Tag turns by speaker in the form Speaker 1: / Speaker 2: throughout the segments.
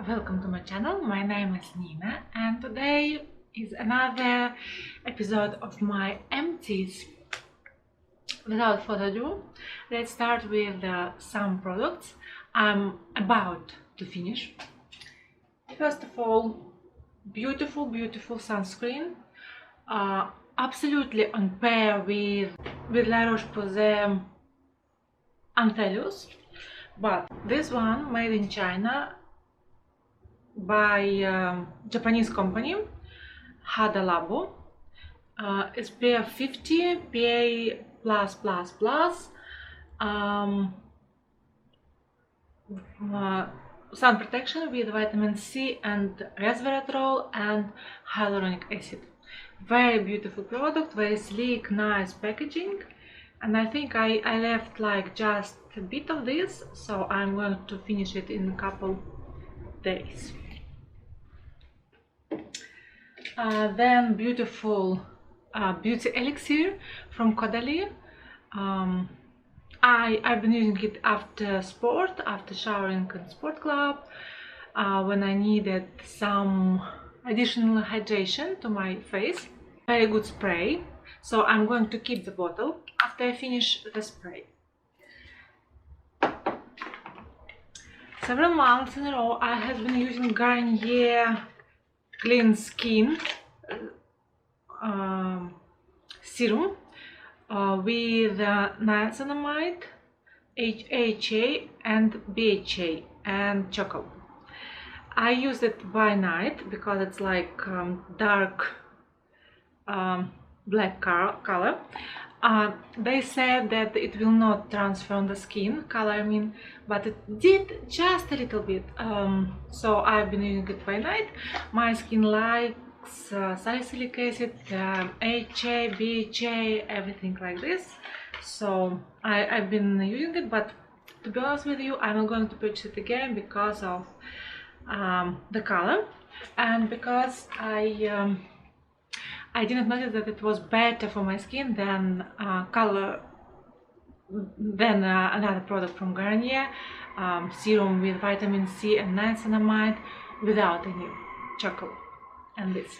Speaker 1: welcome to my channel. My name is Nina and today is another episode of my empties. Without further ado, let's start with some products I'm about to finish. First of all, beautiful sunscreen, absolutely on par with La Roche-Posay Anthelios, but this one made in China by Japanese company Hada Labo. SPF 50, PA+++, sun protection with vitamin C and resveratrol and hyaluronic acid. Very beautiful product, very sleek, nice packaging, and I think I left like just a bit of this, so I'm going to finish it in a couple days. Then beautiful beauty elixir from Caudalie. I've been using it after sport, after showering in sport club, when I needed some additional hydration to my face. Very good spray, so I'm going to keep the bottle after I finish the spray. Several months in a row I have been using Garnier Clean Skin serum with niacinamide, AHA and BHA and charcoal. I use it by night because it's like dark black color. They said that it will not transfer on the skin color, I mean, but it did just a little bit. So I've been using it by night. My skin likes salicylic acid, AHA, BHA, everything like this. So I've been using it, but to be honest with you, I'm not going to purchase it again because of the color and because I didn't notice that it was better for my skin than another product from Garnier, serum with vitamin C and niacinamide without any charcoal. And this.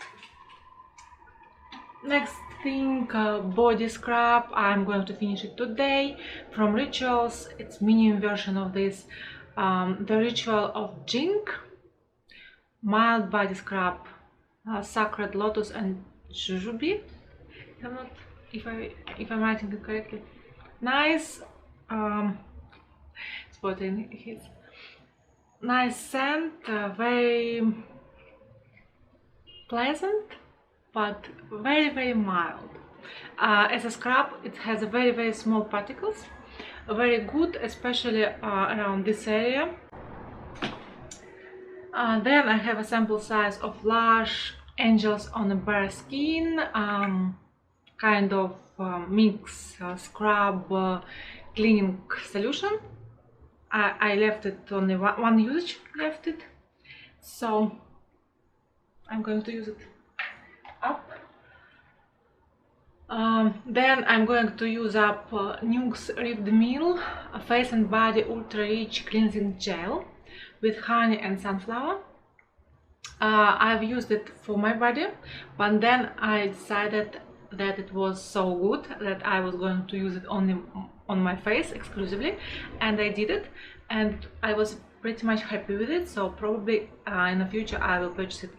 Speaker 1: Next thing, body scrub. I'm going to finish it today from Rituals. It's medium version of this, the Ritual of Jink mild body scrub, Sacred Lotus and Jujube. If I'm writing it correctly. Nice. It's what in his nice scent, very pleasant, but very mild. As a scrub, it has very small particles, very good, especially around this area. Then I have a sample size of Lush Angels on a Bare Skin, kind of mix scrub cleaning solution. I left it only one usage left it, so I'm going to use it up. Then I'm going to use up Nuxe Ripped Meal Face and Body Ultra Rich Cleansing Gel with honey and sunflower. I've used it for my body, but then I decided that it was so good that I was going to use it only on my face exclusively, and I did it, and I was pretty much happy with it. So probably in the future I will purchase it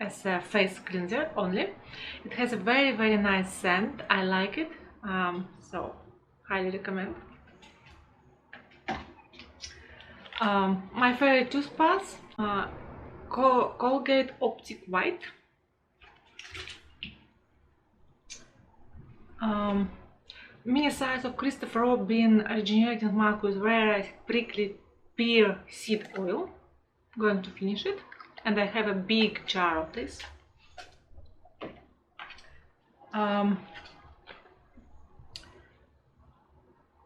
Speaker 1: as a face cleanser only. It has a very nice scent. I like it, so highly recommend. My favorite toothpaste, Colgate Optic White. Mini size of Christopher Robin regenerating milk with rare prickly pear seed oil. Going to finish it, and I have a big jar of this.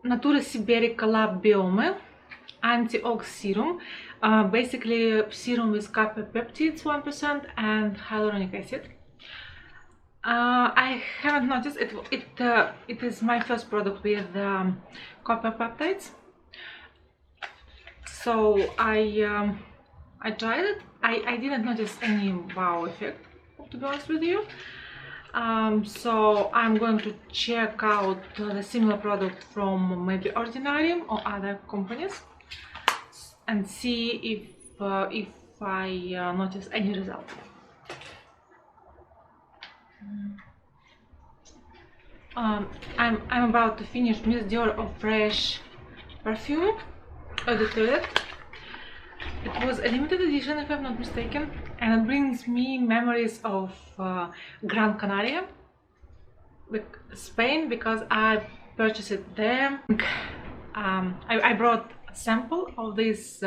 Speaker 1: Natura Siberica Lab Biome Anti-Ox Serum, basically serum with copper peptides 1% and hyaluronic acid. I haven't noticed it. It is my first product with copper peptides, so I I tried it. I didn't notice any wow effect, to be honest with you. So I'm going to check out the similar product from maybe Ordinary or other companies and see if I notice any result. I'm about to finish Miss Dior of Fresh perfume Eau de Toilette. It was a limited edition, if I'm not mistaken, and it brings me memories of Gran Canaria, Spain, because I purchased it there. I brought a sample of this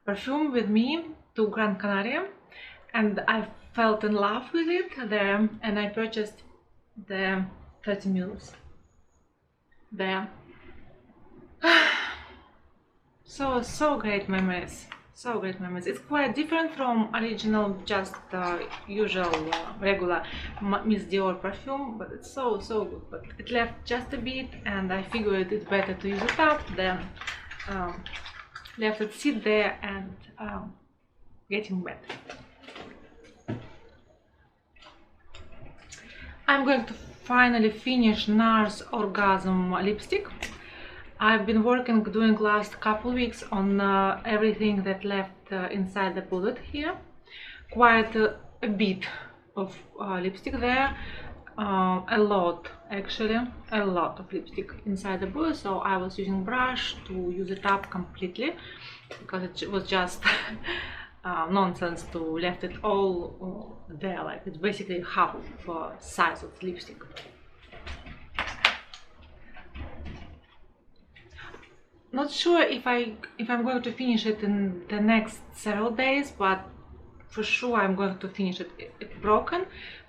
Speaker 1: perfume with me to Gran Canaria, and I felt in love with it there, and I purchased the 30 mils there. So great memories, so great memories. It's quite different from original, just usual regular Miss Dior perfume, but it's so good. But it left just a bit, and I figured it's better to use it up than left it sit there and getting wet. I'm going to finally finish NARS Orgasm lipstick. I've been doing last couple weeks on everything that left inside the bullet here. Quite a bit of lipstick there. A lot, actually, a lot of lipstick inside the bullet. So I was using brush to use it up completely, because it was just nonsense to left it all there. Like, it's basically half of size of lipstick. Not sure if I'm going to finish it in the next several days, but for sure I'm going to finish it. It's broken,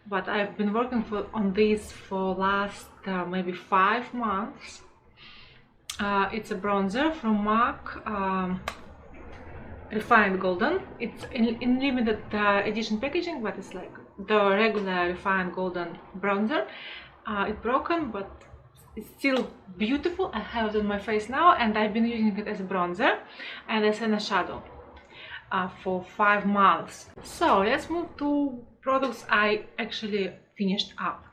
Speaker 1: but I've been working on this for last maybe 5 months. It's a bronzer from MAC, Refined Golden. It's in limited edition packaging, but it's like the regular Refined Golden bronzer. It's broken, but it's still beautiful. I have it on my face now, and I've been using it as a bronzer and as a shadow for 5 months. So let's move to products I actually finished up.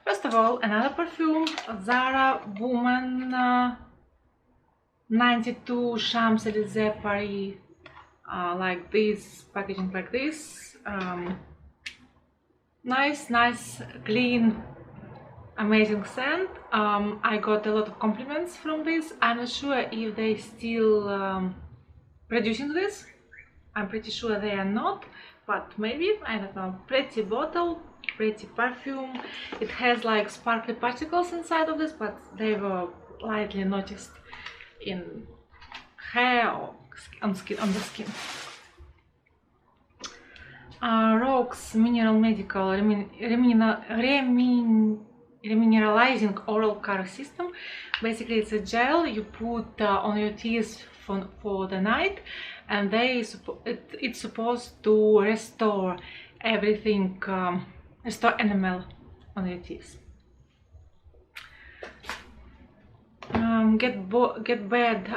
Speaker 1: First of all, another perfume, Zara Woman 92 Champs-Élysées Paris, like this, packaging like this. Nice, clean, amazing scent. I got a lot of compliments from this. I'm not sure if they still producing this. I'm pretty sure they are not, but maybe, I don't know. Pretty bottle, pretty perfume. It has like sparkly particles inside of this, but they were lightly noticed in hair or on the skin. Rogue's Mineral Medical Remineralizing Oral Care System. Basically, it's a gel you put on your teeth for the night, and it's supposed to restore everything, restore enamel on your teeth. Get Bad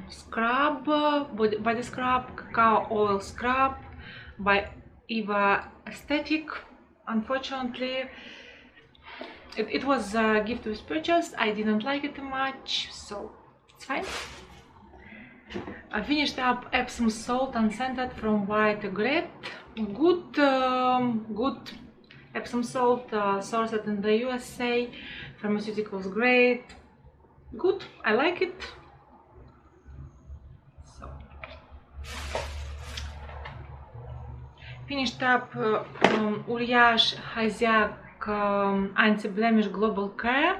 Speaker 1: Scrub, Body Scrub, Cacao Oil Scrub by Eva Aesthetic. Unfortunately, it was a gift with purchase. I didn't like it too much, so it's fine. I finished up Epsom Salt Unscented from White Egret. Good Epsom salt, sourced in the USA. Pharmaceuticals great. Good, I like it. So finished up Uriage Haziak Anti-Blemish Global Care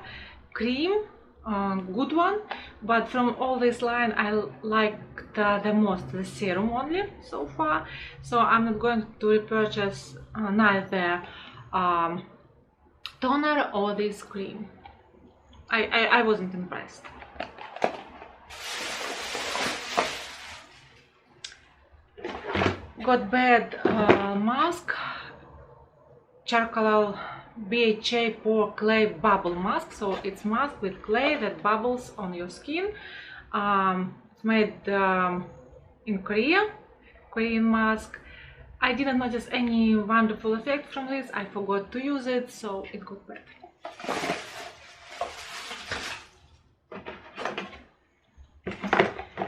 Speaker 1: Cream. Good one, but from all this line I liked the most the serum only so far, so I'm not going to repurchase neither toner or this cream. I wasn't impressed. Got Bad mask, charcoal BHA Pore Clay Bubble Mask. So it's mask with clay that bubbles on your skin. It's made in Korean mask. I didn't notice any wonderful effect from this. I forgot to use it, so it got bad.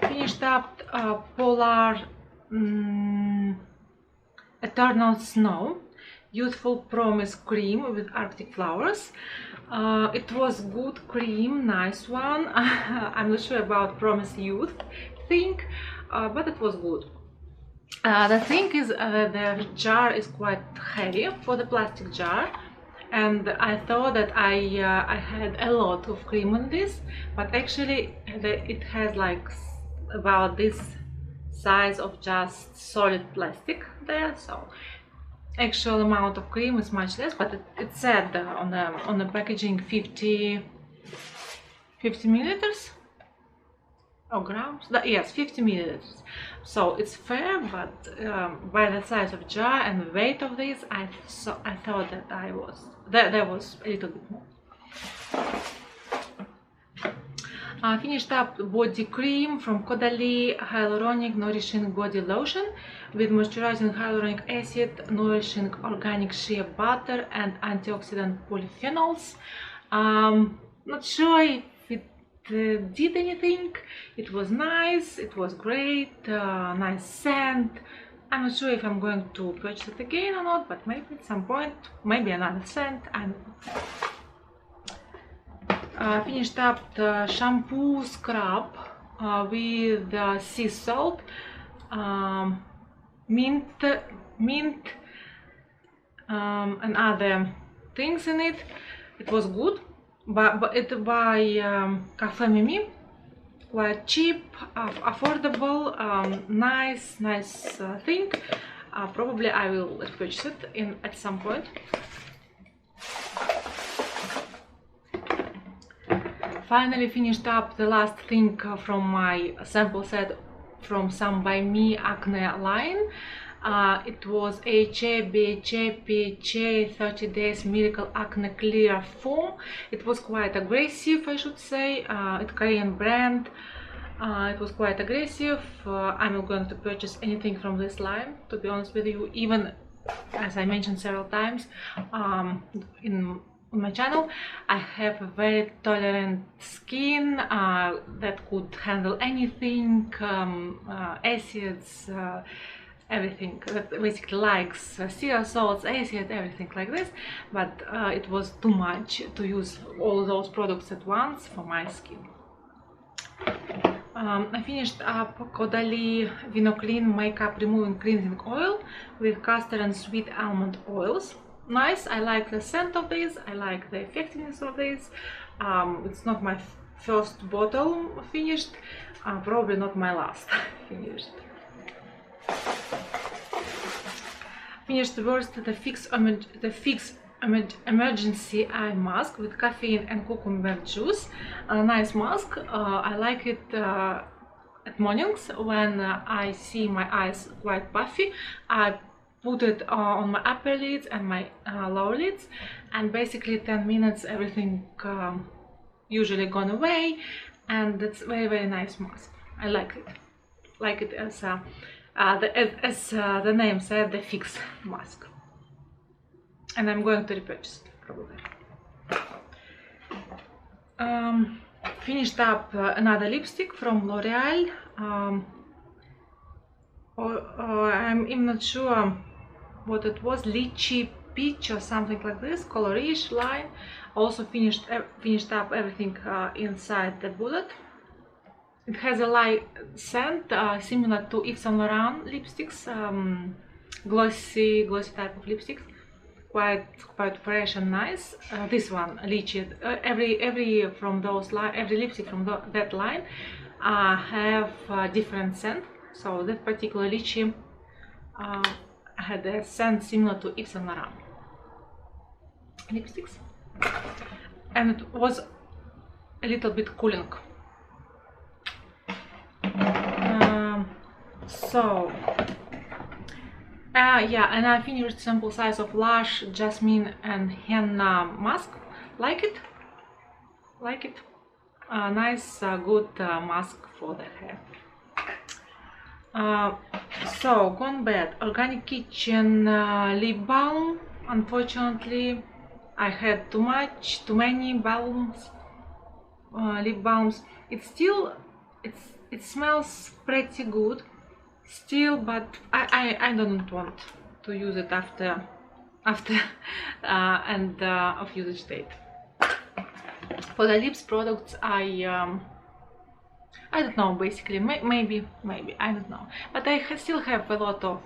Speaker 1: Finished up Polar Eternal Snow Youthful Promise cream with Arctic flowers. It was good cream, nice one. I'm not sure about Promise Youth thing, but it was good. The thing is the jar is quite heavy for the plastic jar, and I thought that I had a lot of cream in this, but actually it has like about this size of just solid plastic there, so actual amount of cream is much less, but it said on the packaging 50 milliliters or grams. Yes, 50 milliliters. So it's fair, but by the size of jar and the weight of this, I thought that there was a little bit more. Finished up body cream from Caudalie Hyaluronic Nourishing Body Lotion with moisturizing hyaluronic acid, nourishing organic shea butter, and antioxidant polyphenols. Not sure if it did anything. It was nice, it was great, nice scent. I'm not sure if I'm going to purchase it again or not, but maybe at some point, maybe another scent. Finished up the shampoo scrub with sea salt, mint, and other things in it. It was good, but it by Cafe Mimi, quite cheap, affordable, nice thing. Probably I will purchase it at some point. Finally finished up the last thing from my sample set from Some By Me Acne line. It was AHA, BHA, PHA 30 Days Miracle Acne Clear Foam. It was quite aggressive, I should say. It's Korean brand. It was quite aggressive. I'm not going to purchase anything from this line, to be honest with you, even as I mentioned several times on my channel. I have a very tolerant skin that could handle anything, acids, everything that basically likes sea salts, acid, everything like this, but it was too much to use all those products at once for my skin. I finished up Caudalie Vinoclean Makeup Removing Cleansing Oil with castor and sweet almond oils. Nice, I like the scent of this, I like the effectiveness of this. It's not my first bottle finished, probably not my last finished. Finished first the Fix Emergency Eye Mask with caffeine and cucumber juice. A nice mask. I like it at mornings when I see my eyes quite puffy. I put it on my upper lids and my lower lids, and basically 10 minutes everything usually gone away, and it's very nice mask. I like it as the name said, the Fix mask, and I'm going to repurchase it probably. Finished up another lipstick from L'Oreal. I'm not sure what it was, lychee peach or something like this, colorish line. Also finished up everything inside the bullet. It has a light scent similar to Yves Saint Laurent lipsticks, glossy type of lipsticks, quite fresh and nice. This one, lychee. Every lipstick from that line have different scent. So that particular lychee had a scent similar to Yves Saint Laurent lipsticks, and it was a little bit cooling. So Yeah, and I finished sample size of Lush Jasmine and Henna mask. Like it? Like it? Nice, good mask for the hair. So, gone bad. Organic Kitchen lip balm. Unfortunately, I had too many balms, lip balms. It smells pretty good still, but I don't want to use it after end of usage date. For the lips products, I don't know, basically, maybe, I don't know. But I still have a lot of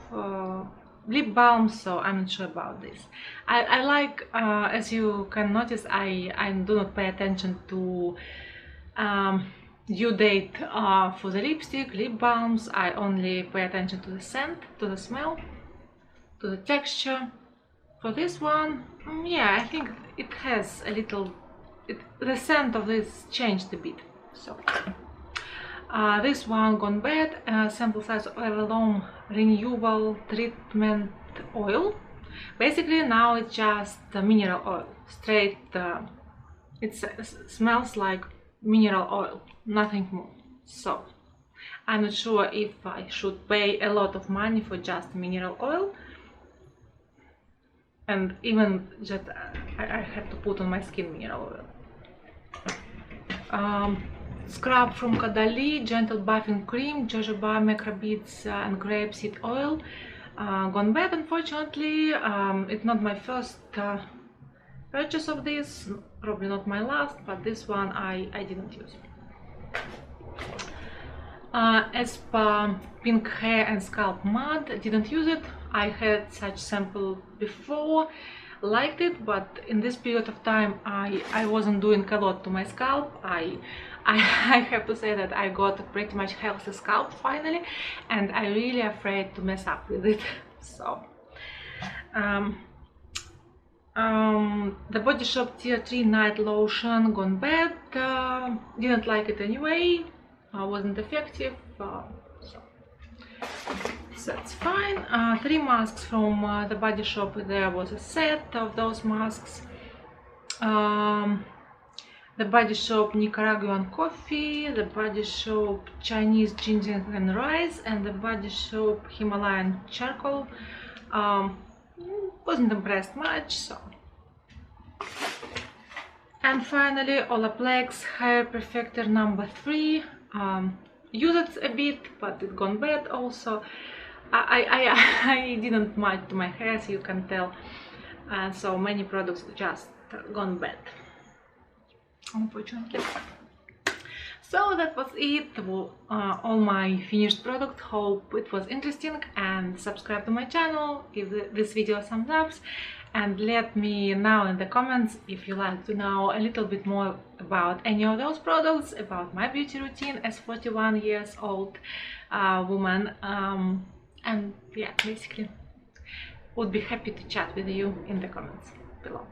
Speaker 1: lip balms, so I'm not sure about this. I like, as you can notice, I do not pay attention to due date for the lipstick, lip balms. I only pay attention to the scent, to the smell, to the texture. For this one, yeah, I think it has a little, the scent of this changed a bit, so. This one gone bad. Sample size of Avalon Renewable Treatment Oil. Basically now it's just mineral oil, straight. It smells like mineral oil, nothing more. So I'm not sure if I should pay a lot of money for just mineral oil, and even just I have to put on my skin mineral oil. Scrub from Caudalie, Gentle Buffing Cream, jojoba, microbeads and grapeseed oil. Gone bad, unfortunately. It's not my first purchase of this, probably not my last, but this one I didn't use. As per Pink Hair and Scalp Mud, didn't use it. I had such sample before, liked it, but in this period of time I wasn't doing a lot to my scalp. I have to say that I got a pretty much healthy scalp finally, and I'm really afraid to mess up with it. So the Body Shop Tier 3 Night Lotion gone bad. Didn't like it anyway, wasn't effective, so that's fine. 3 masks from the Body Shop. There was a set of those masks. The Body Shop Nicaraguan Coffee, the Body Shop Chinese Ginger and Rice, and the Body Shop Himalayan Charcoal. Wasn't impressed much, so. And finally, Olaplex Hair Perfector number 3. Used it a bit, but it gone bad also. I didn't much to my hair, as you can tell, and so many products just gone bad, unfortunately. So that was it, all my finished product. Hope it was interesting, and subscribe to my channel, give this video a thumbs up, and let me know in the comments if you like to know a little bit more about any of those products, about my beauty routine as 41 years old woman, and yeah, basically would be happy to chat with you in the comments below.